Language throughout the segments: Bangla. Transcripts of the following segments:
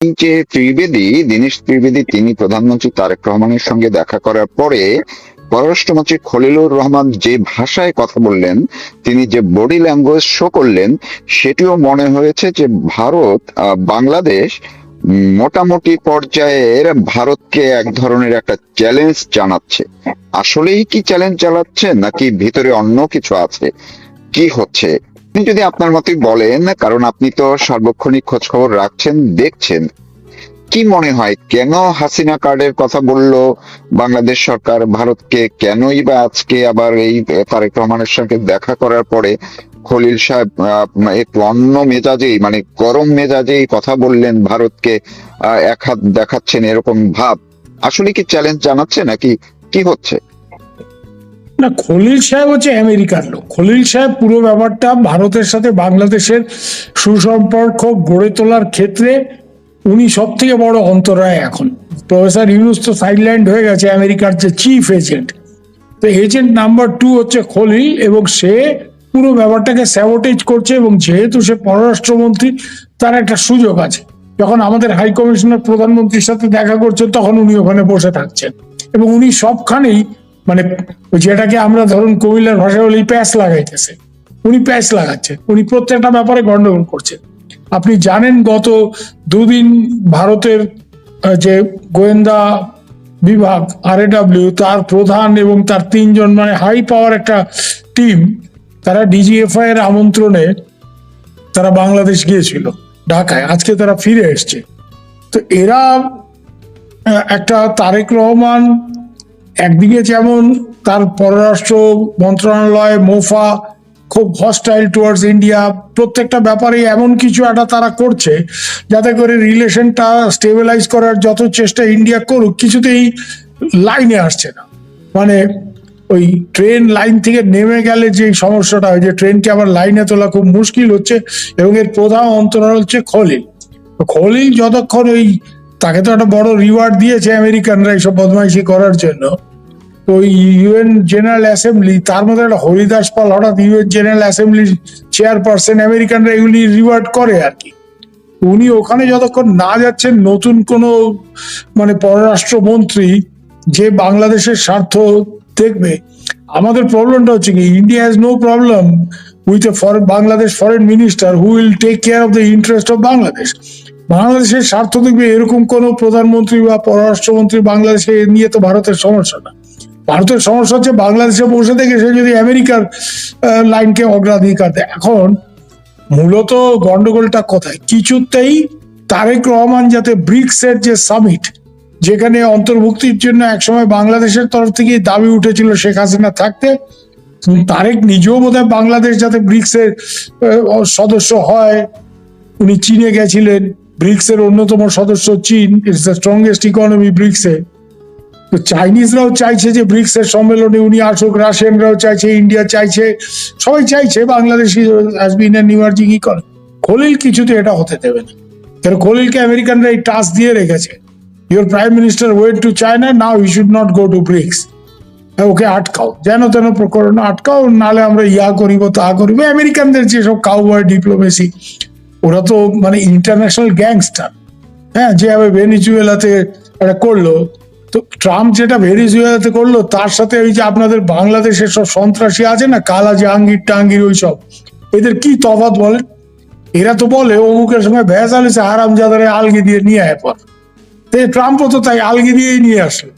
এই যে দীনেশ ত্রিবেদী তিনি প্রধানমন্ত্রী তারেক রহমানের সঙ্গে দেখা করার পরে পররাষ্ট্রমন্ত্রী খলিলুর রহমান যে ভাষায় কথা বললেন, তিনি যে বডি ল্যাঙ্গুয়েজ শো করলেন, সেটিও মনে হয়েছে যে ভারত বাংলাদেশ মোটামুটি পর্যায়ের ভারতকে এক ধরনের একটা চ্যালেঞ্জ জানাচ্ছে। আসলেই কি চ্যালেঞ্জ জানাচ্ছে নাকি ভিতরে অন্য কিছু আছে? কি হচ্ছে আপনি যদি আপনার মতই বলেন, কারণ আপনি তো সার্বক্ষণিক খোঁজ খবর রাখছেন, দেখছেন, কি মনে হয় কেন হাসিনা কার্ডের কথা বললো বাংলাদেশ সরকার ভারতকে? কেনই বা আজকে আবার এই তারেক রহমানের সঙ্গে দেখা করার পরে খলিল সাহেব একটু অন্য মেজাজেই, মানে গরম মেজাজেই কথা বললেন, ভারতকে এক হাত দেখাচ্ছেন এরকম ভাব? আসলে কি চ্যালেঞ্জ জানাচ্ছে নাকি কি হচ্ছে? না, খলিল সাহেব হচ্ছে আমেরিকার লোক। খলিল সাহেব পুরো ব্যাপারটা ভারতের সাথে বাংলাদেশের সুসম্পর্ক গড়ে তোলার ক্ষেত্রে উনি সব থেকে বড় অন্তরায়। এখন প্রফেসর ইউনুস তো সাইডল্যান্ড হয়ে গেছে, আমেরিকার যে চিফ এজেন্ট। তো এজেন্ট নাম্বার 2 হচ্ছে খলিল, এবং সে পুরো ব্যাপারটাকে স্যাবোটেজ করছে। এবং যেহেতু সে পররাষ্ট্রমন্ত্রী, তার একটা সুযোগ আছে। যখন আমাদের হাই কমিশনার প্রধানমন্ত্রীর সাথে দেখা করছে, তখন উনি ওখানে বসে থাকছেন, এবং উনি সবখানেই মানে যেটাকে আমরা ধরুন কবিলার ভাষায় বলি প্যাচ লাগাইতেছে। উনি প্যাচ লাগাচ্ছে, উনি প্রত্যেকটা ব্যাপারে গন্ডগোল করছে। আপনি জানেন গত দুদিন ভারতের যে গোয়েন্দা বিভাগ RAW, তার প্রধান এবং তার 3 জন মানে হাই পাওয়ার একটা টিম, তারা DGFI এর আমন্ত্রণে তারা বাংলাদেশ গিয়েছিল ঢাকায়। আজকে তারা ফিরে এসছে। তো এরা একটা তারেক রহমান একদিকে যেমন তার পররাষ্ট্র মন্ত্রণালয় মোফা খুব হস্টাইল টুয়ার্ডস ইন্ডিয়া, প্রত্যেকটা ব্যাপারে এমন কিছু একটা তারা করছে যাতে করে রিলেশনটা স্টেবিলাইজ করার যত চেষ্টা ইন্ডিয়া করুক, কিছুতেই লাইনে আসছে না। মানে ওই ট্রেন লাইন থেকে নেমে গেলে যে সমস্যাটা হয়, যে ট্রেনকে আবার লাইনে তোলা খুব মুশকিল হচ্ছে। এবং এর প্রধান অন্তরাল হচ্ছে খলিল। খলিল যতক্ষণ ওই, তাকে তো একটা বড় রিওয়ার্ড দিয়েছে আমেরিকানরা এইসব বদমাইশি করার জন্য। তো UN জেনারেল অ্যাসেম্বলি, তার মধ্যে একটা হরিদাস পাল হঠাৎ UN জেনারেল অ্যাসেম্বলির চেয়ারপারসন, আমেরিকানরা এগুলি রিওয়ার্ড করে আর কি। উনি ওখানে যতক্ষণ না যাচ্ছেন নতুন কোনো মানে পররাষ্ট্রমন্ত্রী যে বাংলাদেশের স্বার্থ দেখবে। আমাদের প্রবলেমটা হচ্ছে কি, India has no problem with a Bangladesh foreign minister who will take care of the interest of Bangladesh. বাংলাদেশের স্বার্থ দেখবে এরকম কোন প্রধানমন্ত্রী বা পররাষ্ট্রমন্ত্রী বাংলাদেশে নিয়ে তো ভারতের সমস্যা না। ভারতের সমস্যা হচ্ছে বাংলাদেশে বসে থেকে সে যদি আমেরিকার লাইনকে অগ্রাধিকার দেয়। এখন মূলত গন্ডগোলটা কোথায়? কিছুতেই তারেক রহমান যাতে ব্রিক্স এর যে সামিট, যেখানে অন্তর্ভুক্তির জন্য একসময় বাংলাদেশের তরফ থেকে দাবি উঠেছিল শেখ হাসিনা থাকতে, তারেক নিজেও বোধহয় বাংলাদেশ যাতে ব্রিক্স এর সদস্য হয়। উনি চীনে গেছিলেন, ব্রিক্স এর অন্যতম সদস্য চীন, it's the strongest economy BRICS এ। তো চাইনিজরাও চাইছে যে ব্রিক্স এর সম্মেলনে উনি আসুক, রাশিয়ানরাও চাইছে, ইন্ডিয়া চাইছে, সবাই চাইছে Bangladesh has been an emerging economy. Khalil কিছুতে এটা হতে দেবে না, কারণ খলিলকে আমেরিকানরা এই টাস্ক দিয়ে রেখেছে, your prime minister went to China, now he should not go to BRICS. ওকে আটকাও, যেন তেন প্রকরণ আটকাও, নালে আমরা ইয়া করিব তা করিব। আমেরিকানদের যেসব কাউবয় ডিপ্লোমেসি, ওরা তো মানে ইন্টারন্যাশনাল গ্যাংস্টার। হ্যাঁ, যেভাবে ভেনিজুয়েলাতে এটা করলো, তো ট্রাম্প যেটা ভেনিজুয়েলাতে করলো, তার সাথে ওই যে আপনাদের বাংলাদেশের সব সন্ত্রাসী আছে না, কালা জাহাঙ্গীর টাঙ্গির, ওই সব, এদের কি তফাৎ বলেন? এরা তো বলে অমুকের সঙ্গে ভেজাল হয়েছে, হারামজাদারে আলগি দিয়ে নিয়ে আয় পর। ট্রাম্পও তো তাই আলগি দিয়েই নিয়ে আসলো,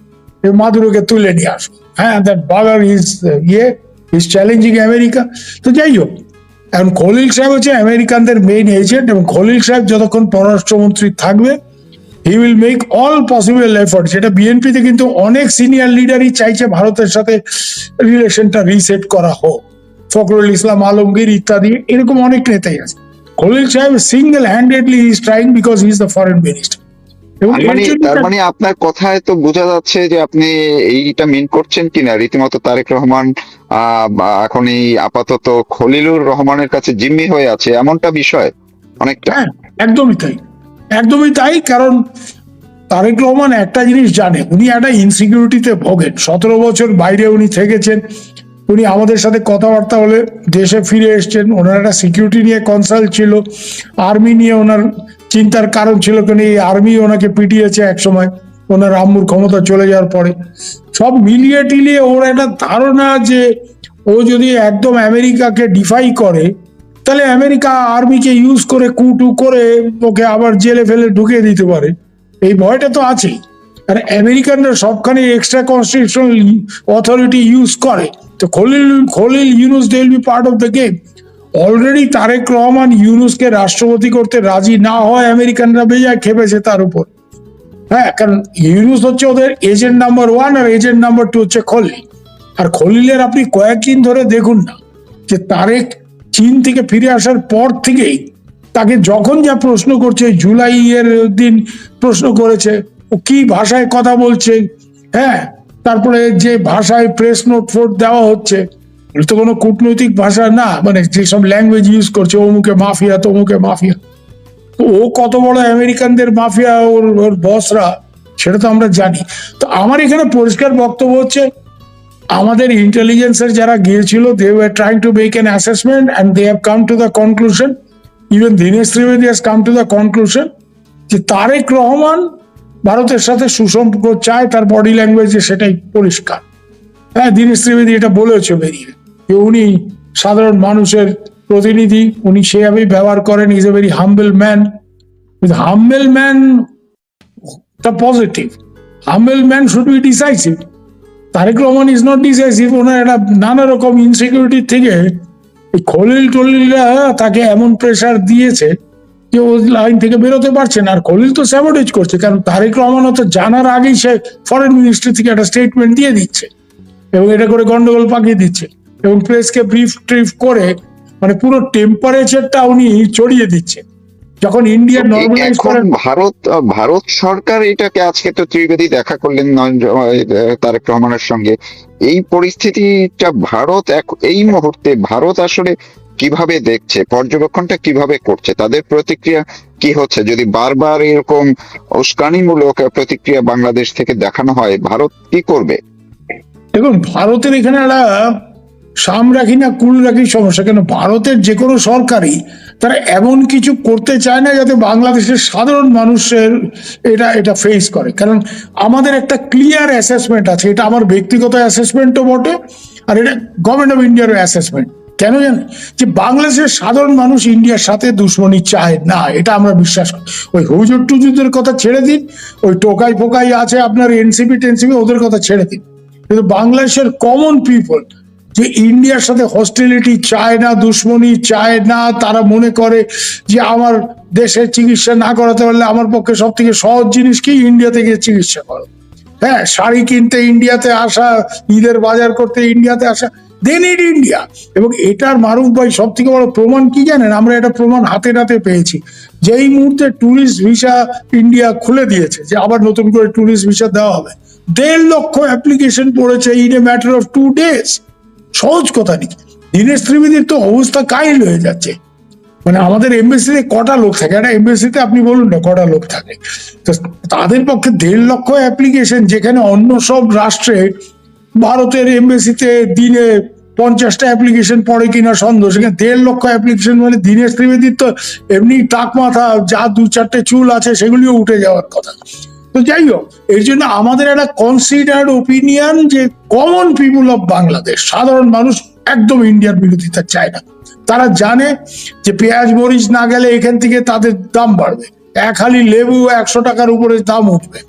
মাদুরোকে তুলে নিয়ে আসলো। হ্যাঁ, দ্যাট বাগার ইজ ইজ চ্যালেঞ্জিং আমেরিকা। তো যাই হোক, এখন খলিল সাহেব হচ্ছে আমেরিকানদের মেইন এজেন্ট, এবং খলিল সাহেব যতক্ষণ পররাষ্ট্রমন্ত্রী থাকবে, he will make all possible effort. যেটা বিএনপিতে কিন্তু অনেক সিনিয়র লিডারই চাইছে ভারতের সাথে রিলেশনটা রিসেট করা হোক, ফখরুল ইসলাম আলমগীর ইত্যাদি, এরকম অনেক নেতাই আছে। খলিল সাহেব single handedly is trying because he is the foreign minister. তার মানে আপনার কথায় তো বোঝা যাচ্ছে যে আপনি এইটা মিন করছেন কিনা, রীতিমতো তারেক রহমান এখন এই আপাতত খলিলুর রহমানের কাছে জিম্মি হয়ে আছে, এমনটা বিষয় অনেকটা। হ্যাঁ, একদমই তাই, একদমই তাই। কারণ তারেক রহমান একটা জিনিস জানে, উনি একটা ইনসিকিউরিটিতে ভোগেন। 17 বছর বাইরে উনি থেকেছেন, উনি আমাদের সাথে কথাবার্তা হলে দেশে ফিরে এসছেন, ওনার একটা সিকিউরিটি নিয়ে কনসাল্ট ছিল, আর্মি নিয়ে ওনার চিন্তার কারণ ছিল কেন এই আর্মি ওনাকে পিটিয়েছে এক সময় ওনার আম্মুর ক্ষমতা চলে যাওয়ার পরে। সব মিলিয়ে টিলিয়ে ওর একটা ধারণা যে ও যদি একদম আমেরিকাকে ডিফাই করে তাহলে আমেরিকা আর্মিকে ইউজ করে কুটু করে ওকে আবার জেলে ফেলে ঢুকিয়ে দিতে পারে, এই ভয়টা তো আছেই। আর আমেরিকানরা সবখানে এক্সট্রা কনস্টিটিউশনাল অথরিটি ইউজ করে, তো Khalil Yunus they will be part of the game. Already Tarique Rahman ইউনুসকে রাষ্ট্রপতি করতে রাজি না হয় আমেরিকানরা বেজায় খেপেছে তার উপর। হ্যাঁ, কারণ ইউনুস হচ্ছে ওদের এজেন্ট নাম্বার 1 আর এজেন্ট নাম্বার 2 হচ্ছে খলিল। আর খলিলের আপনি কয়েকদিন ধরে দেখুন না যে তারেক চীন থেকে ফিরে আসার পর থেকেই তাকে যখন যা প্রশ্ন করছে, জুলাই এর দিন প্রশ্ন করেছে ও কি ভাষায় কথা বলছে, হ্যাঁ, তারপরে যে ভাষায় প্রেস নোট ফোট দেওয়া হচ্ছে এটা তো কোনো কূটনৈতিক ভাষা না, মানে যেসব ল্যাঙ্গুয়েজ ইউজ করছে অমুকে মাফিয়া তমুকে মাফিয়া, তো ও কত বড় আমেরিকানদের মাফিয়া ওর বসরা সেটা তো আমরা জানি। তো আমার এখানে পরিষ্কার বক্তব্য হচ্ছে আমাদের ইন্টেলিজেন্সের যারা গিয়েছিল they were trying to make an assessment and they have come to the conclusion, even Dinesh Trivedi has come to the conclusion যে তারেক রহমান ভারতের সাথে সুসম্পর্ক চায়, তার বডি ল্যাঙ্গুয়েজে সেটাই পরিষ্কার। হ্যাঁ, দীনেশ ত্রিবেদী এটা বলেছে বেরিয়ে যে উনি সাধারণ মানুষের প্রতিনিধি, উনি সেভাবেই ব্যবহার করেন, is a very humble man. Humble man তা positive, humble man should be decisive. Tarek Rahman is not decisive, ওনার একটা নানা রকম ইনসিকিউরিটি থেকে খলিল টলিলরা তাকে এমন প্রেশার দিয়েছে যে ও লাইন থেকে বেরোতে পারছে না। আর খলিল তো স্যাবোটেজ করছে, কারণ তারেক রহমান তো জানার আগেই সে ফরেন মিনিস্ট্রি থেকে একটা স্টেটমেন্ট দিয়ে দিচ্ছে এবং এটা করে গন্ডগোল পাকিয়ে দিচ্ছে এবং প্রেসকে ব্রিফ ট্রিফ করে মানে পুরো টেম্পারেচারটা উনি চড়িয়ে দিচ্ছে। যখন ইন্ডিয়া নর্মালাইজ এখন করেন, ভারত সরকার এটাকে, আজকে তো ত্রিবেদী দেখা করলেন তারেক রহমানের সঙ্গে, এই পরিস্থিতিটা এই মুহূর্তে ভারত আসলে কিভাবে দেখছে, পর্যবেক্ষণটা কিভাবে করছে, তাদের প্রতিক্রিয়া কি হচ্ছে? যদি বারবার এরকম উস্কানিমূলক প্রতিক্রিয়া বাংলাদেশ থেকে দেখানো হয়, ভারত কি করবে? দেখুন ভারতের এখানে একটা সাম রাখি না কুল রাখি সমস্যা। কেন ভারতের যে কোনো সরকারই তারা এমন কিছু করতে চায় না যাতে বাংলাদেশের সাধারণ মানুষের এটা ফেস করে। কারণ আমাদের একটা ক্লিয়ার অ্যাসেসমেন্ট আছে, এটা আমার ব্যক্তিগত অ্যাসেসমেন্টও বটে আর এটা গভর্নমেন্ট অফ ইন্ডিয়ার অ্যাসেসমেন্ট। কেন জানেন? যে বাংলাদেশের সাধারণ মানুষ ইন্ডিয়ার সাথে দুশ্মনী চায় না, এটা আমরা বিশ্বাস করি। ওই হুজুর টুজুরদের কথা ছেড়ে দিন, ওই টোকাই ফোকাই আছে আপনার এনসিপি টেনসিপি, ওদের কথা ছেড়ে দিন। কিন্তু বাংলাদেশের কমন পিপল যে ইন্ডিয়ার সাথে হস্টিলিটি চায় না, দুশ্মনী চায় না, তারা মনে করে যে আমার দেশের চিকিৎসা না করাতে পারলে আমার পক্ষে সব থেকে সহজ জিনিস কি ইন্ডিয়া থেকে চিকিৎসা করো। হ্যাঁ, শাড়ি কিনতে ইন্ডিয়াতে আসা, ঈদের বাজার করতে ইন্ডিয়াতে আসা, দে নিড ইন্ডিয়া। এবং এটার মারুফ ভাই সব থেকে বড় প্রমাণ কি জানেন? আমরা এটা প্রমাণ হাতে নাতে পেয়েছি। যেই মুহূর্তে ট্যুরিস্ট ভিসা ইন্ডিয়া খুলে দিয়েছে, যে আবার নতুন করে ট্যুরিস্ট ভিসা দেওয়া হবে, 1.5 লক্ষ অ্যাপ্লিকেশন পড়েছে in a matter of 2 days। সহজ কথা নাকি? দীনেশ ত্রিবেদীর তো অবস্থা কাহিল হয়ে যাচ্ছে। মানে আমাদের এমবেসিতে কটা লোক থাকে, একটা এমবেসিতে আপনি বলুন না কটা লোক থাকে, তো তাদের পক্ষে 1.5 লক্ষ অ্যাপ্লিকেশন, যেখানে অন্য সব রাষ্ট্রে ভারতের এমবেসিতে দিনে 50টা অ্যাপ্লিকেশন পড়ে কিনা সন্দেহ, সেখানে 1.5 লক্ষ অ্যাপ্লিকেশন, মানে দীনেশ ত্রিবেদীর তো এমনি টাক মাথা যা 2-4টে চুল আছে সেগুলিও উঠে যাওয়ার কথা। তো যাই হোক, এর জন্য আমাদের একটা কনসিডার্ড ওপিনিয়ন যে কমন পিপুল অফ বাংলাদেশ, সাধারণ মানুষ একদম ইন্ডিয়ার বিরোধিতা চায় না। তারা জানে যে পেঁয়াজ মরিচ না গেলে এখান থেকে তাদের দাম বাড়বে, এক হালি লেবু 100 টাকার উপরে দাম উঠবে।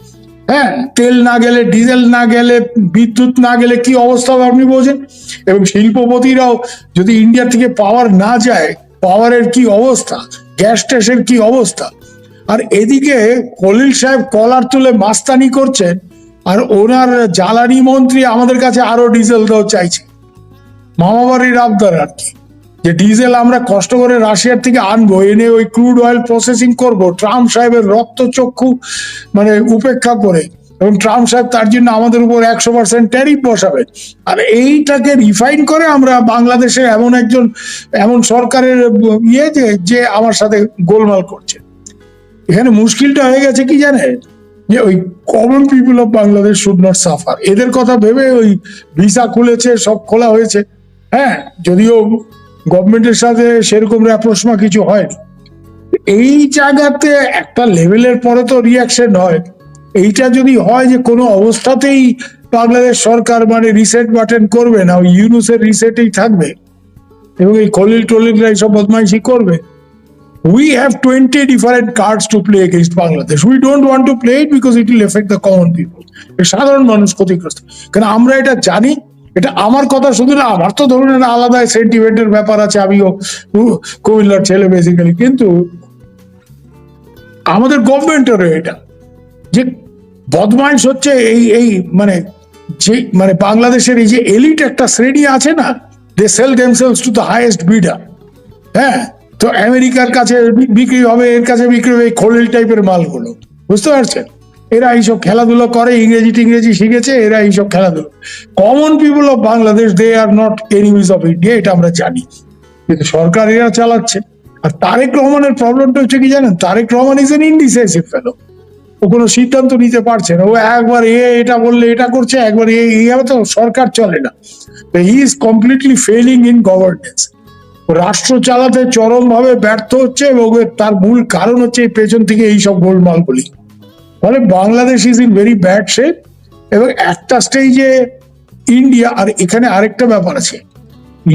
হ্যাঁ, তেল না গেলে, ডিজেল না গেলে, বিদ্যুৎ না গেলে কি অবস্থা হবে আপনি বোঝেন। এবং শিল্পপতিরাও যদি ইন্ডিয়া থেকে পাওয়ার না যায়, পাওয়ারের কি অবস্থা, গ্যাস স্টেশন কি অবস্থা। আর এদিকে খলিল সাহেব কলার তুলে মাস্তানি করছেন, আর ওনার জ্বালানি মন্ত্রী আমাদের কাছে আরো ডিজেল দাও চাইছে, মামাবাড়ির আবদার আর কি, যে ডিজেল আমরা কষ্ট করে রাশিয়ার থেকে আনবো, এনে ওই ক্রুড অয়েল প্রসেসিং করব ট্রাম্প সাহেবের রক্তচক্ষু মানে উপেক্ষা করে, এবং ট্রাম্প সাহেব তার জন্য আমাদের উপর 100% ট্যারিফ বসাবে। আর এইটাকে রিফাইন করে আমরা বাংলাদেশে এমন সরকারের যে আমার সাথে গোলমাল করছে। এখানে মুশকিলটা হয়ে গেছে কি জানেন, যে ওই common people of Bangladesh should not suffer. এদের কথা ভেবে ওই ভিসা খুলেছে, সব খোলা হয়েছে। হ্যাঁ, যদিও গভর্নমেন্টের সাথে সেরকম র্যাপ্রোসমা কিছু হয়নি। এই জায়গাতে একটা লেভেলের পরে তো রিয়াকশন হয়। এইটা যদি হয় যে কোনো অবস্থাতেই বাংলাদেশ সরকার মানে রিসেট বাটন করবে না, ওই ইউনুসের রিসেটেই থাকবে এবং এই খলিল টলিলরা এইসব বদমাইশি করবে, we have 20 different cards to play against Bangladesh. We don't want to play it because it will affect the common people. সাধারণ মানুষ ক্ষতিগ্রস্ত, কারণ আমরা এটা জানি। এটা আমার কথা শুধু না, আমার তো ধরুন একটা আলাদা সেন্টিমেন্টের ব্যাপার আছে, আমিও কুমিল্লার ছেলে বেসিক্যালি, কিন্তু আমাদের গভর্নমেন্টেরও এটা যে বদমাইশ হচ্ছে এই এই মানে যে মানে বাংলাদেশের এই যে এলিট একটা শ্রেণী আছে না, they sell themselves to the highest bidder. হ্যাঁ, তো আমেরিকার কাছে বিক্রি হবে, এর কাছে বিক্রি হবে এই খলিল টাইপের মালগুলো, বুঝতে পারছেন? এরা এইসব খেলাধুলো করে, ইংরেজি শিখেছে, এরা এইসব খেলাধুলো। Common people of Bangladesh, they are not enemies of India, এটা আমরা জানি, কিন্তু সরকার এরা চালাচ্ছে। আর তারেক রহমানের প্রবলেমটা হচ্ছে কি জানেন, Tarek Rahman is an indecisive fellow. ও কোনো সিদ্ধান্ত নিতে পারছে না, ও একবার এটা বললে এটা করছে, একবার এইভাবে তো সরকার চলে না। He is completely felling in governance. রাষ্ট্র চালাতে চরম ভাবে ব্যর্থ হচ্ছে এবং তার মূল কারণ হচ্ছে এই পেছন থেকে এইসব গোলমালগুলি। ফলে Bangladesh is in very bad shape. এবং একটা স্টেজে ইন্ডিয়া, আর এখানে আরেকটা ব্যাপার আছে,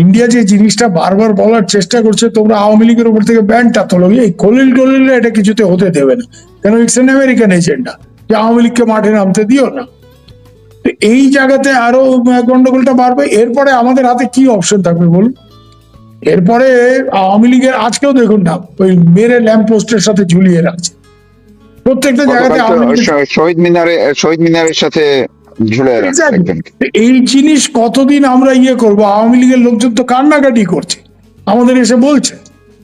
ইন্ডিয়া যে জিনিসটা বারবার বলার চেষ্টা করছে, তোমরা আওয়ামী লীগের উপর থেকে ব্যানটা তোলো, এই খলিল টলিল এটা কিছুতে হতে দেবে না, কেন ইটস এন আমেরিকান এজেন্ডা যে আওয়ামী লীগকে মাঠে নামতে দিও না। এই জায়গাতে আরো গন্ডগোলটা বাড়বে। এরপরে আমাদের হাতে কি অপশন থাকবে বলুন? এরপরে আওয়ামী লীগের আজকেও দেখুন না, ওই মেরে ল্যাম্প পোস্টের সাথে ঝুলিয়ে রাখছে প্রত্যেকটা জায়গাতে। শহীদ মিনারের সাথে ঝুলে রাখছে। এই জিনিস কতদিন আমরা করবো? আওয়ামী লীগের লোকজন তো কান্নাকাটি করছে, আমাদের এসে বলছে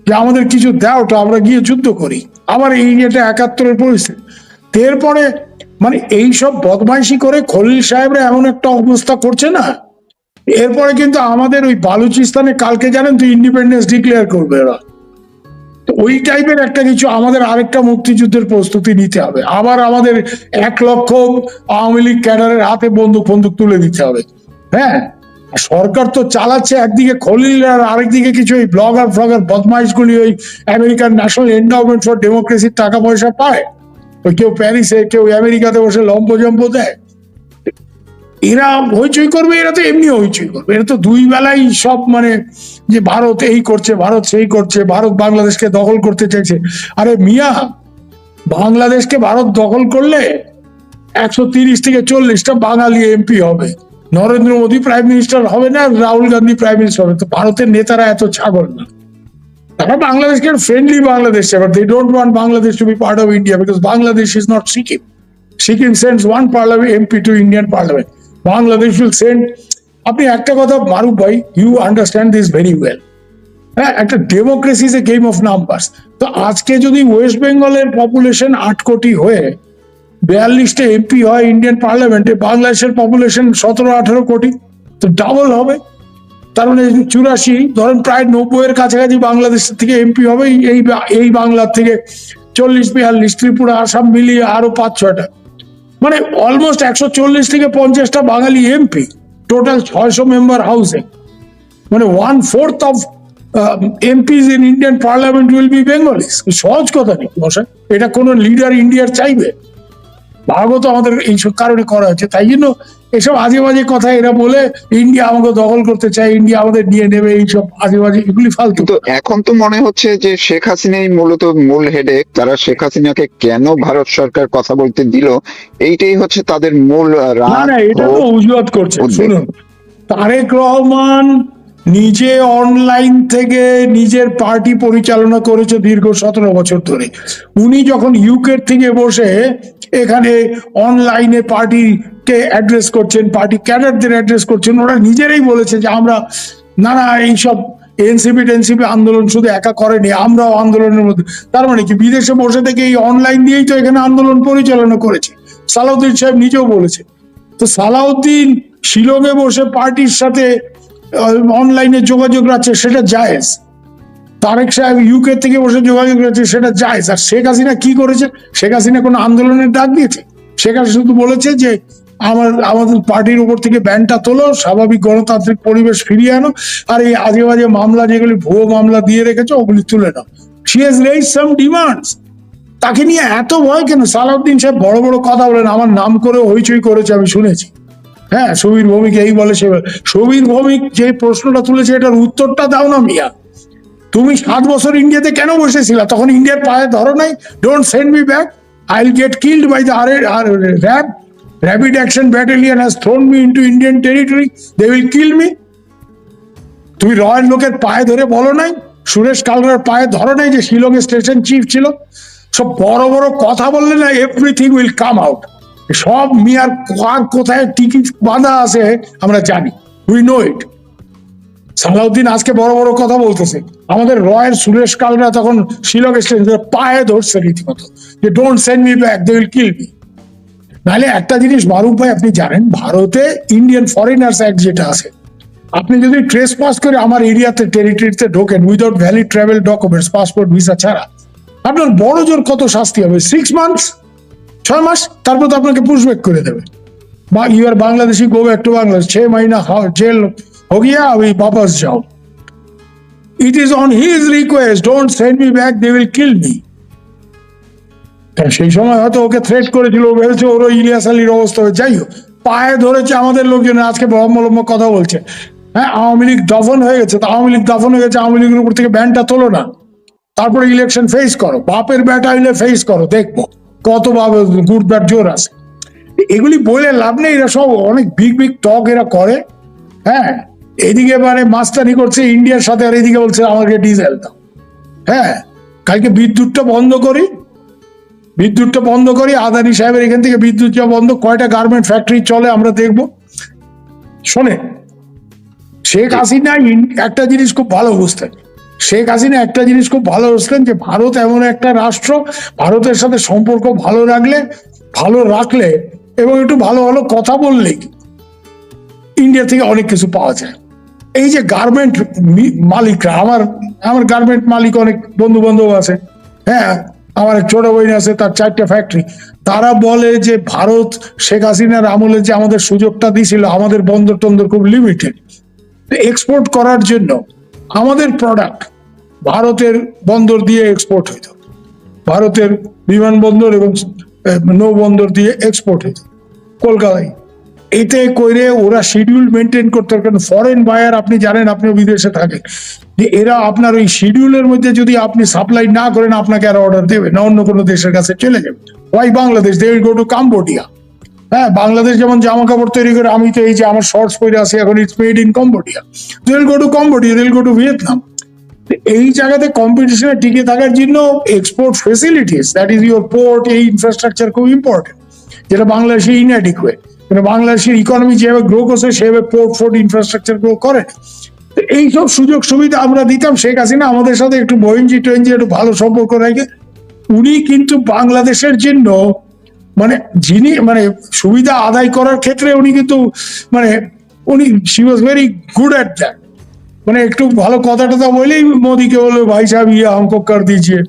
যে আমাদের কিছু দাও তো আমরা গিয়ে যুদ্ধ করি। আবার এই যেটা 71-এর পরিস্থিতি, এরপরে মানে এইসব বদমাইশি করে খলিল সাহেবরা এমন একটা অবস্থা করছে না, এরপরে কিন্তু আমাদের ওই বালুচিস্তানে কালকে জানেন তো ইন্ডিপেন্ডেন্স ডিক্লেয়ার করবে এরা। তো ওই টাইপের একটা কিছু আমাদের আরেকটা মুক্তিযুদ্ধের প্রস্তুতি নিতে হবে। আবার আমাদের 1 লক্ষ আওয়ামী লীগ ক্যাডারের হাতে বন্দুক তুলে দিতে হবে। হ্যাঁ, সরকার তো চালাচ্ছে একদিকে খলিল আর আরেকদিকে কিছু ওই ব্লগার বদমাইশগুলি ওই আমেরিকান ন্যাশনাল এন্ডাওমেন্ট ফর ডেমোক্রেসির টাকা পয়সা পায়, ওই কেউ প্যারিসে কেউ আমেরিকাতে বসে লম্ব দেয়। এরা হইচই করবে, এরা তো এমনি হইচই করবে, এরা তো দুই বেলাই সব মানে যে ভারত এই করছে, ভারত সেই করছে, ভারত বাংলাদেশকে দখল করতে চাইছে। আরে মিয়া, বাংলাদেশকে ভারত দখল করলে 130 থেকে 40টা বাঙালি এমপি হবে, নরেন্দ্র মোদী প্রাইম মিনিস্টার হবে না, রাহুল গান্ধী প্রাইম মিনিস্টার হবে। তো ভারতের নেতারা এত ছাগল না, তারা বাংলাদেশকে ফ্রেন্ডলি বাংলাদেশ চায়, but they don't want Bangladesh to be part of India because Bangladesh is not Sikkim. Sikkim sends one parliament MP to Indian parliament, Bangladesh will send. আপনি একটা কথা মারুফ ভাই, you understand this very well. হ্যাঁ, একটা democracy is a game of numbers. তো আজকে যদি ওয়েস্ট বেঙ্গলের পপুলেশন 8 কোটি হয়ে 42টা এমপি হয় ইন্ডিয়ান পার্লামেন্টে, বাংলাদেশের পপুলেশন 17-18 কোটি, তো ডাবল হবে। তার মানে 84, ধরেন প্রায় 90-এর কাছাকাছি বাংলাদেশ থেকে এমপি হবে, এই বাংলার থেকে 40-42, ত্রিপুরা আসাম মিলিয়ে আরো 5-6টা, মানে অলমোস্ট 140 থেকে 50টা বাঙালি এমপি, টোটাল 600 মেম্বার হাউসে, মানে 1/4 of MPs in Indian parliament will be Bengalese. সহজ কথা নেই মশাই, এটা কোন লিডার ইন্ডিয়ার চাইবে? ভাগত আমাদের এইসব কারণে করা হচ্ছে, তাই জন্য এসব আজে বাজে কথা এরা বলে ইন্ডিয়া আমাকে দখল করতে চায়, ইন্ডিয়া আমাদের নিয়ে নেবে, এইসব আজে বাজে এগুলি ফালতু। তো এখন তো মনে হচ্ছে যে শেখ হাসিনাই মূলত মূল হেডেক। তারা শেখ হাসিনাকে কেন ভারত সরকার কথা বলতে দিল, এইটাই হচ্ছে তাদের মূল রাগ। না, এটা তো অজুহাত করছে। শুনুন, তারেক রহমান নিজে অনলাইন থেকে নিজের পার্টি পরিচালনা করেছে দীর্ঘ 17 বছর ধরে। উনি যখন ইউকে থেকে বসে এখানে অনলাইনে পার্টিকে অ্যাড্রেস করছেন, পার্টি ক্যাডারদের অ্যাড্রেস করছেন, ওরা নিজেরাই বলেছে যে আমরা নানা এইসব এনসিপি আন্দোলন শুধু একা করেনি, আমরাও আন্দোলনের মধ্যে। তার মানে কি বিদেশে বসে থেকে এই অনলাইন দিয়েই তো এখানে আন্দোলন পরিচালনা করেছে। সালাউদ্দিন সাহেব নিজেও বলেছে। তো সালাউদ্দিন শিলংয়ে বসে পার্টির সাথে অনলাইনে যোগাযোগ রাখছে, সেটা জায়েজ। তারেক সাহেব ইউকে থেকে বসে যোগাযোগ রাখছে, সেটা জায়েজ। আর শেখ হাসিনা কি করেছে? শেখ হাসিনা কোনো আন্দোলনের ডাক দিয়েছে? শেখ হাসিনা শুধু বলেছে যে আমাদের পার্টির উপর থেকে ব্যানটা তোলো, স্বাভাবিক গণতান্ত্রিক পরিবেশ ফিরিয়ে আনো, আর এই আজে বাজে মামলা যেগুলি ভুয়ো মামলা দিয়ে রেখেছে ওগুলি তুলে নাও। She has raised some demands. তাকে নিয়ে এত ভয় কেন? সালাউদ্দিন সাহেব বড় বড় কথা বলেন, আমার নাম করে হইচই করেছে, আমি শুনেছি। হ্যাঁ, সুবীর ভৌমিক এই বলে সে বলে। সুবীর ভৌমিক যে প্রশ্নটা তুলেছে এটার উত্তরটা দাও না মিয়া। তুমি 7 বছর ইন্ডিয়াতে কেন বসেছিলা? তখন ইন্ডিয়ার পায়ে ধরো নাই? Don't send me back, I will get killed by the RAB, rapid action battalion has thrown me into Indian territory, they will kill me. তুমি রয়্যাল লোকের পায়ে ধরে বলো নাই? সুরেশ কালরার পায়ে ধরো নাই যে শিলংয়ে স্টেশন চিফ ছিল? সব বড় বড় কথা বললে না, এভরিথিং উইল কাম আউট। সব মিয়ার কার কোথায় টিকিট বাঁধা আছে আমরা জানি, উই নো ইট। সালাউদ্দিন আজকে বড় বড় কথা বলতেছে, আমাদের রয়্যাল সুরেশ কালরা তখন শিলং স্টেশন পায়ে ধরছে রীতিমতো যে don't send me back, they will kill me. নাহলে একটা জিনিস মারুফ ভাই আপনি জানেন, ভারতে ইন্ডিয়ান ফরেনার্স অ্যাক্ট যেটা আছে, আপনি যদি ট্রেস পাস করে আমার এরিয়াতে টেরিটরিতে ঢোকেন without valid travel documents, passport visa ছাড়া, আপনার বড় জোর কত শাস্তি হবে? 6 মান্থস, 6 মাস, তারপর তো আপনাকে পুশব্যাক করে দেবে। বা you are Bangladeshi, go back to Bangladesh, 6 মহিনা জেল हो गया, अभी वापस जाओ। It is on his request, don't send me back, they will kill me। সেই সময় হয়তো ওকে থ্রেট করেছিল, ও ভেবেছে ওর ইলিয়াস আলীর অবস্থা হবে। যাই হোক, পায়ে ধরেছে আমাদের লোকজন, আজকে ব্রহ্মলম্ব কথা বলছে। হ্যাঁ, আওয়ামী লীগ দফন হয়ে গেছে, তো আওয়ামী লীগ দফন হয়ে গেছে, আওয়ামী লীগের উপর থেকে ব্যানটা তোলো না, তারপরে ইলেকশন ফেস করো, বাপের ব্যাটা হইলে ফেস করো, দেখবো কত ভাবে গুড ব্যাট জোর আছে। এগুলি বলে লাভ নেই, এরা সব অনেক বিগ বিগ টক এরা করে। হ্যাঁ, এদিকে মানে মাস্টারি করছে ইন্ডিয়ার সাথে, আর এদিকে বলছে আমাকে ডিজেল দাও। হ্যাঁ, কালকে বিদ্যুৎটা বন্ধ করি, আদানি সাহেবের এখান থেকে বিদ্যুৎ যা বন্ধ, কয়টা গার্মেন্ট ফ্যাক্টরি চলে আমরা দেখবো। শোনে, শেখ হাসিনা একটা জিনিস খুব ভালো বুঝতেন, যে ভারত এমন একটা রাষ্ট্র, ভারতের সাথে সম্পর্ক ভালো রাখলে এবং একটু ভালো ভালো কথা বললেই ইন্ডিয়া থেকে অনেক কিছু পাওয়া যায়। এই যে গার্মেন্ট মালিকরা, আমার গার্মেন্ট মালিক অনেক বন্ধু বান্ধব আছে। হ্যাঁ, আমার এক ছোট বোন আছে, তার 4টা ফ্যাক্টরি। তারা বলে যে ভারত শেখ হাসিনার আমলে যে আমাদের সুযোগটা দিছিল, আমাদের বন্দর টন্দর খুব লিমিটেড, এক্সপোর্ট করার জন্য আমাদের প্রোডাক্ট ভারতের বন্দর দিয়ে এক্সপোর্ট হইত, ভারতের বিমানবন্দর এবং নৌ বন্দর দিয়ে এক্সপোর্ট হইত কলকাতায়। এতে করে ওরা শিডিউল মেনটেন করতে, কারণ ফরেন বায়ার আপনি জানেন, আপনি বিদেশে থাকেন, যে এরা আপনার ওই শিডিউলের মধ্যে যদি আপনি সাপ্লাই না করেন, আপনাকে আর অর্ডার দেবে না, অন্য কোনো দেশের কাছে চলে যাবে। Why Bangladesh, they will go to Cambodia. হ্যাঁ, বাংলাদেশ যেমন জামা কাপড় তৈরি করে, আমি তো এই যে আমার শর্টস পরে আছি এখন, it's made in Cambodia, they will go to Cambodia, they will go to Vietnam. এই জায়গাতে কম্পিটিশনে টিকে থাকার জন্য export facilities, that is your port, এই ইনফ্রাস্ট্রাকচার খুব ইম্পর্টেন্ট, যেটা বাংলাদেশে ইনঅ্যাডিকুয়েট। বাংলাদেশের ইকোনমি যেভাবে গ্রো করছে সেভাবে পোর্ট ইনফ্রাস্ট্রাকচার গ্রো করে। এইসব সুযোগ সুবিধা আমরা দিতাম। শেখ হাসিনা আমাদের সাথে একটু বইনজি একটু ভালো সম্পর্ক রেখে, উনি কিন্তু বাংলাদেশের জন্য যিনি সুবিধা আদায় করার ক্ষেত্রে উনি কিন্তু she was very good at that. একটু ভালো কথা টথা বলেই মোদিকে বলবে ভাই সাহেব ইয়ে हमको कर दीजिए।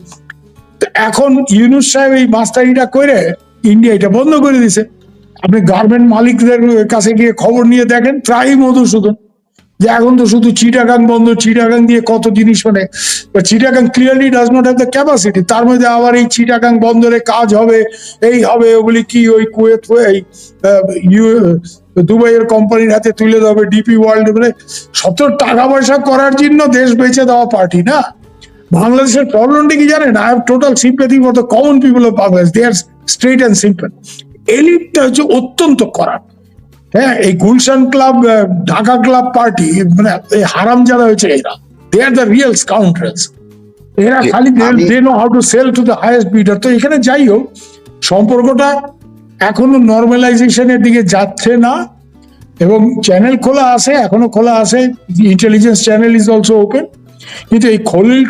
তো এখন ইউনূস সাহেব এই মাস্টারিটা করে ইন্ডিয়া এটা বন্ধ করে দিছে। আপনি গার্মেন্ট মালিকদের কাছে গিয়ে খবর নিয়ে দেখেন, প্রায় মধুসূদন, যে এখন তো শুধু চিটাগাং বন্ধ, চিটাগাং দিয়ে কত জিনিস Chittagong clearly does not have the capacity. তার মধ্যে আবার এই চিটাগাং বন্দরে কাজ হবে, এই হবে, ওগুলি কি ওই কুয়েত দুবাইয়ের কোম্পানির হাতে তুলে দেবে, ডিপি ওয়ার্ল্ড শত টাকা পয়সা করার জন্য দেশ বেঁচে দেওয়া পার্টি না। বাংলাদেশের প্রবলেমটা কি জানেন? I have total sympathy for the common people of Bangladesh, they are straight and simple. এলিটটা হচ্ছে অত্যন্ত করাপ। হ্যাঁ, এই Gulshan club, Dhaka club party, এই হারাম যারা হয়েছে এরা, দে আর দ্য রিয়েল স্কাউন্ডারস। এরা খালি they know how to sell to the highest bidder. তো এখানে যাই হোক, সম্পর্কটা এখনো নর্মালাইজেশনের দিকে যাচ্ছে না, এবং চ্যানেল খোলা আছে, এখনো খোলা আছে, intelligence channel is also open. কিন্তু এই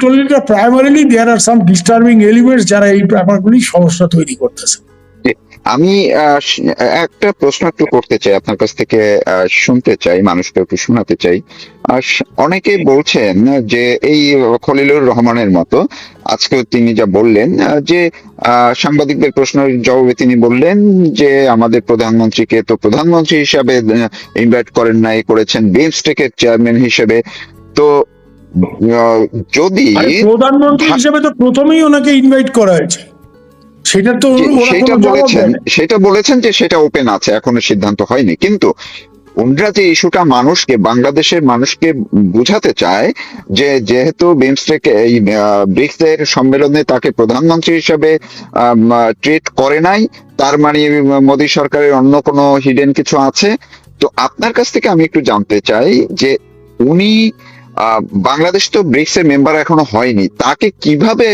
খলিলটা প্রাইমারিলি দেয়ার আর সাম ডিস্টার্বিং এলিমেন্টস, যারা এই ব্যাপারগুলি সমস্যা তৈরি করতেছে। আমি একটা প্রশ্ন একটু করতে চাই আপনার কাছ থেকে, শুনতে চাই, মানুষকে একটু শোনাতে চাই। অনেকে বলছেন যে এই খলিলুর রহমানের মতো আজকে তিনি যা বললেন, যে সাংবাদিকদের প্রশ্নের জবাবে তিনি বললেন যে আমাদের প্রধানমন্ত্রীকে তো প্রধানমন্ত্রী হিসাবে ইনভাইট করেন নাই, করেছেন বিমস্টেকের চেয়ারম্যান হিসেবে। তো যদি আরে প্রধানমন্ত্রী হিসেবে তো প্রথমেই ওনাকে ইনভাইট করা হয়েছে, সেটা তো ওরা সেটা কোনো জবাব বলেছেন, দেয়নি। সেটা বলেছেন যে সেটা ওপেন আছে, এখনো সিদ্ধান্ত হয়নি, কিন্তু ওনরা যে ইস্যুটা মানুষকে, বাংলাদেশের মানুষকে বুঝাতে চায় যে যেহেতু বিমস্টেক এই ব্রিক্স এর সম্মেলনে তাকে প্রধানমন্ত্রী হিসেবে ট্রিট করে নাই, তার মানে মোদী সরকারের অন্য কোনো হিডেন কিছু আছে। তো আপনার কাছ থেকে আমি একটু জানতে চাই যে উনি বাংলাদেশ তো ব্রিক্স এর মেম্বার এখনো হয়নি, তাকে কিভাবে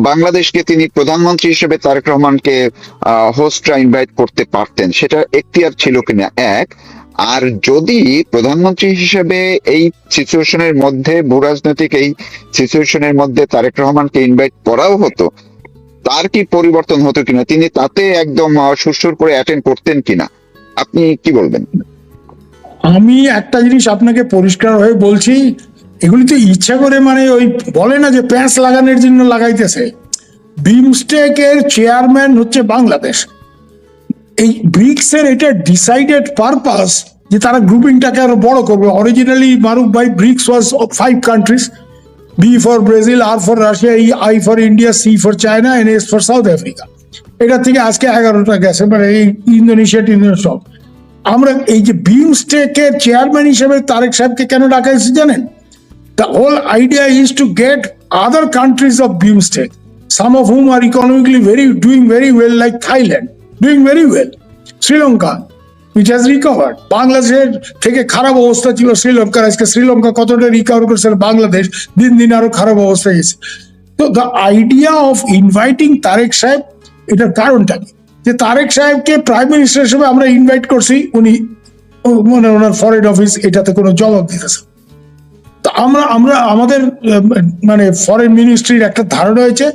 বাংলাদেশকে তিনি প্রধানমন্ত্রী হিসেবে তারেক রহমানকে হোস্টরা ইনভাইট করতে পারতেন, সেটা এখতিয়ার ছিল কিনা এক। আর যদি প্রধানমন্ত্রী হিসেবে এই সিচুয়েশনের মধ্যে, ভূরাজনৈতিক এই সিচুয়েশনের মধ্যে তারেক রহমানকে ইনভাইট করাও হতো, তার কি পরিবর্তন হতো কিনা, তিনি তাতে একদম সুরসুর করে অ্যাটেন্ড করতেন কিনা, আপনি কি বলবেন? আমি একটা জিনিস আপনাকে পরিষ্কার হয়ে বলছি, এগুলি তো ইচ্ছা করে, মানে ওই বলে না যে প্যাঁচ লাগানোর জন্য লাগাইতেছে। বিমস্টেক এর চেয়ারম্যান হচ্ছে বাংলাদেশ। এই ব্রিক্স এর এটা ডিসাইডেড পারপাস যে তারা গ্রুপিংটাকে আরো বড় করবে। অরিজিনালি মারুফ ভাই, BRICS was 5 countries, B for Brazil, R for Russia, I for India, C for China, and S for South Africa। এটা থেকে আজকে 11টা গেছে, মানে এই ইন্দোনেশিয়া সব। আমরা এই যে বিমস্টেকের চেয়ারম্যান হিসেবে তারেক সাহেবকে কেন ডাকা হয়েছে জানেন? The whole idea is to get other countries of BIMSTEC, some of whom are economically doing very well, like Thailand, doing very well. Sri Lanka, which has recovered. বাংলাদেশের থেকে খারাপ অবস্থা ছিল শ্রীলঙ্কার, আজকে শ্রীলঙ্কা কতটা রিকভার করেছে, বাংলাদেশ দিন দিন আরো খারাপ অবস্থা গেছে। তো the idea of inviting Tarique সাহেব, এটার কারণটা কি? যে তারেক সাহেবকে প্রাইম মিনিস্টার হিসেবে আমরা ইনভাইট করছি, উনি মানে ওনার ফরেন অফিস এটাতে কোনো জবাব দিতেছে। তো আমরা আমরা আমাদের মানে ফরেন মিনিস্ট্রির একটা ধারণা হয়েছে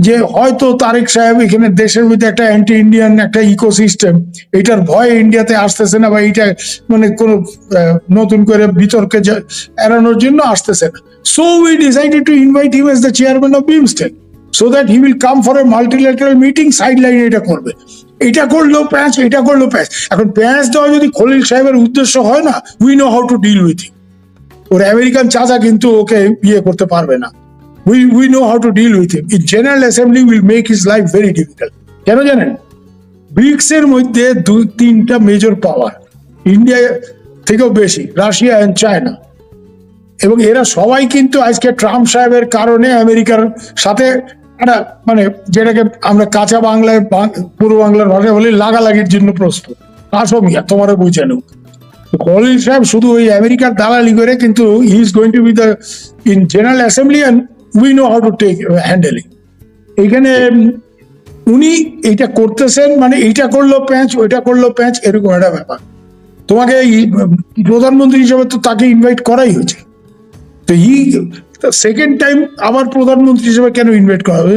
যে হয়তো তারেক সাহেব এখানে দেশের মধ্যে একটা অ্যান্টি ইন্ডিয়ান একটা ইকোসিস্টেম, এটার ভয়ে ইন্ডিয়াতে আসতেছে না, বা এটা মানে কোনো নতুন করে বিতর্কে এড়ানোর জন্য আসতেছে না। So we decided to invite him as the chairman of BIMSTEC, so that he will come for a multilateral meeting. সাইড লাইনে এটা করবে, এটা করলো প্যাঁচ, এটা করলো প্যাঁচ। এখন প্যাঁচ দেওয়া যদি খলিল সাহেবের উদ্দেশ্য হয় না, we know how to deal with him. ওর আমেরিকান চাচা কিন্তু ওকে ইয়ে করতে পারবে না। We know how to deal with him. In General Assembly will make his life very difficult. কেন জানেন? ব্রিক্স এর মধ্যে 2-3টা মেজর পাওয়ার, ইন্ডিয়া থেকেও বেশি, রাশিয়া এন্ড চায়না, এবং এরা সবাই কিন্তু আজকে ট্রাম্প সাহেবের কারণে আমেরিকার সাথে একটা মানে যেটাকে আমরা কাঁচা বাংলায়, পূর্ব বাংলার ভাষায় বলি, লাগালাগির জন্য প্রস্তুত। আসো মিয়া, তোমারও বুঝে নেব। খলিল সাহেব শুধু ওই আমেরিকার দালালি করে, কিন্তু he is going to be the in general assembly and we know how to take handling. এইখানে উনি এইটা করতেছেন, মানে এইটা করলো প্যাঁচ, ওইটা করলো প্যাঁচ, এরকম একটা ব্যাপার। তোমাকে প্রধানমন্ত্রী হিসেবে তো তাকে ইনভাইট করাই হয়েছে, তো সেকেন্ড টাইম আবার প্রধানমন্ত্রী হিসেবে কেন ইনভাইট করা হবে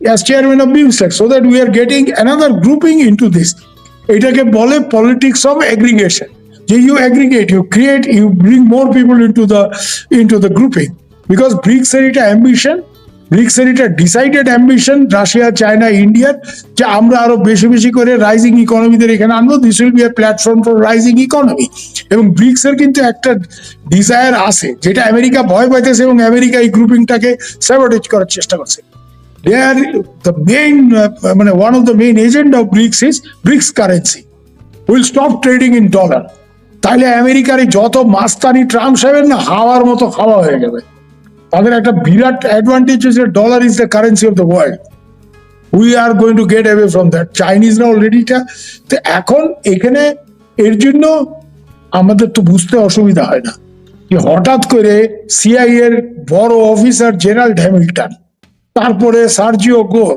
as chairman of BIMSTEC, so that we are getting another grouping into this. এটাকে বলে পলিটিক্স অফ এগ্রিগেশন, যে you aggregate, you create, you bring more people into the grouping. Because BRICS এর এটা অ্যাম্বিশন, ব্রিক্স এর এটা ডিসাইডেড অ্যাম্বিশন, রাশিয়া, চায়না, ইন্ডিয়ার, যে আমরা আরো বেশি বেশি করে রাইজিং ইকোনমিদের এখানে আনবো। This will B A platform for rising economy. এবং ব্রিক্স এর কিন্তু একটা ডিজায়ার আছে, যেটা আমেরিকা ভয় পাইতেছে, এবং আমেরিকা এই গ্রুপিংটাকে স্যাবোটেজ করার চেষ্টা করছে। They are the main, one of the main agenda of BRICS is BRICS currency. We'll stop trading in dollar. তাহলে আমেরিকার যত মাস্তানি ট্রাম্প সাহেবের না হাওয়ার মতো খাওয়া হয়ে যাবে। তাদের একটা বিরাট অ্যাডভান্টেজ হচ্ছে dollar is the currency of the world. We are going to get away from that. চাইনিজরা অলরেডিটা। তো এখন এখানে এর জন্য আমাদের তো বুঝতে অসুবিধা হয় না যে হঠাৎ করে সিআই এর বড় অফিসার জেরাল্ড হ্যামিল্টন, তারপরে সার্জিও গোর,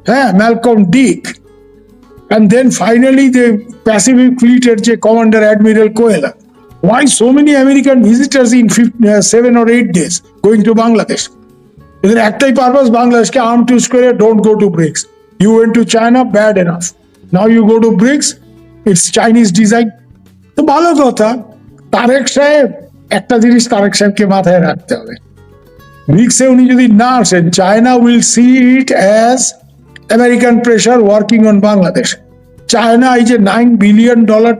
হ্যাঁ, Malcolm Dick, and then finally the Pacific Fleet এর যে commander admiral Koehler. Why so many American visitors in 7 or 8 days going to Bangladesh? এদের একটাই পারপাস, বাংলাদেশকে আর্ম টুইস্ট করে don't go to BRICS. You went to China, bad enough, now you go to BRICS, it's Chinese design. তো ভালো কথা, তারেক সাহেব, একটা জিনিস তারেক সাহেবকে মাথায় রাখতে হবে, ব্রিক্সে উনি যদি না আসেন, China will see it as American pressure working on Bangladesh. China এই যে $9 বিলিয়ন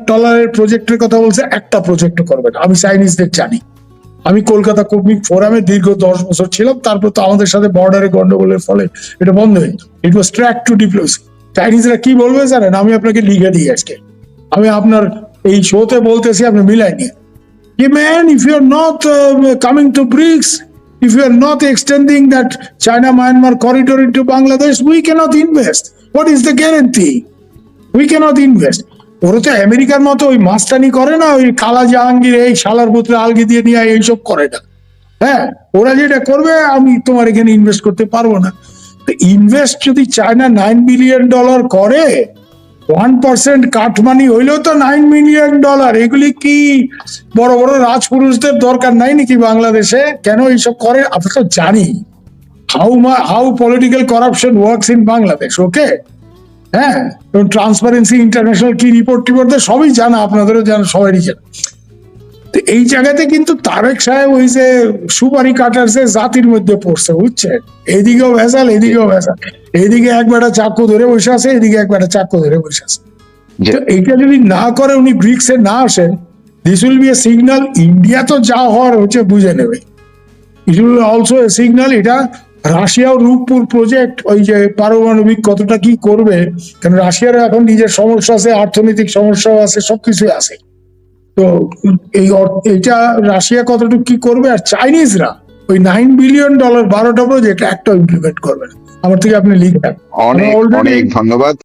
ডলারের প্রজেক্টের কথা বলছে, একটা প্রজেক্ট করবে না, আমি চাইনিজদের জানি। আমি কলকাতা কমিক ফোরামে দীর্ঘ 10 বছর ছিলাম, তারপর তো আমাদের সাথে বর্ডারে গন্ডগোলের ফলে এটা বন্ধ হয়ে গেল। ইট ওয়াজ ট্র্যাক টু ডিপ্লোসি। চাইনিজরা কি বলবে জানেন? আমি আপনাকে লিখে দিই আজকে, আমি আপনার এই শোতে বলতেছি, আপনি মিলাই নিয়ে, man, if you are not coming to BRICS, if you are not extending that China-Myanmar corridor into Bangladesh, we cannot invest. What is the guarantee? We cannot invest. ওরা তো আমেরিকার মতো ওই মাস্তানি করে না, ওই কালা জাহাঙ্গীর এই শালার পুত্রে আলগি দিয়ে নিয়ে এইসব করে না। হ্যাঁ, ওরা যেটা করবে, আমি তোমার এখানে ইনভেস্ট করতে পারবো না। তো ইনভেস্ট যদি চায়না $9 বিলিয়ন করে, 1% কাটমানি হইলেও তো $9 মিলিয়ন। এগুলি কি বড় বড় রাজপুরুষদের দরকার নাই নাকি বাংলাদেশে? কেন এইসব করে? আমরা তো জানি how political corruption works in Bangladesh. Okay, হ্যাঁ, এবং ট্রান্সপারেন্সি ইন্টারন্যাশনাল কি রিপোর্ট সবই জানা, আপনাদেরও জানা, সবারই জানা। তো এই জায়গাতে কিন্তু তারেক সাহেব ওই যে সুপারি কাটার যে জাতির মধ্যে পড়ছে, বুঝছেন? এদিকেও ভেজাল, এদিকেও ভেজাল, এইদিকে এক বেটা চাকু ধরে বসে আছে, এদিকে এক বেটা চাকু ধরে বসে আছে। তো এইটা যদি না করে, উনি ব্রিক্সে না আসেন, this will B A signal. India তো যা হওয়ার হচ্ছে বুঝে নেবে। It will also a signal. এটা রাশিয়াও রূপপুর প্রজেক্ট, ওই যে পারমাণবিক কতটা কি করবে, কারণ রাশিয়ারও এখন নিজের সমস্যা আছে, অর্থনৈতিক সমস্যাও আছে, সবকিছুই আছে। তো এইটা রাশিয়া কতটুকু কি করবে, আর চাইনিজরা ওই $9 বিলিয়ন 12টা প্রজেক্ট একটা ইমপ্লিমেন্ট করবে না। আমার থেকে আপনি লিখবেন। অনেক অনেক ধন্যবাদ।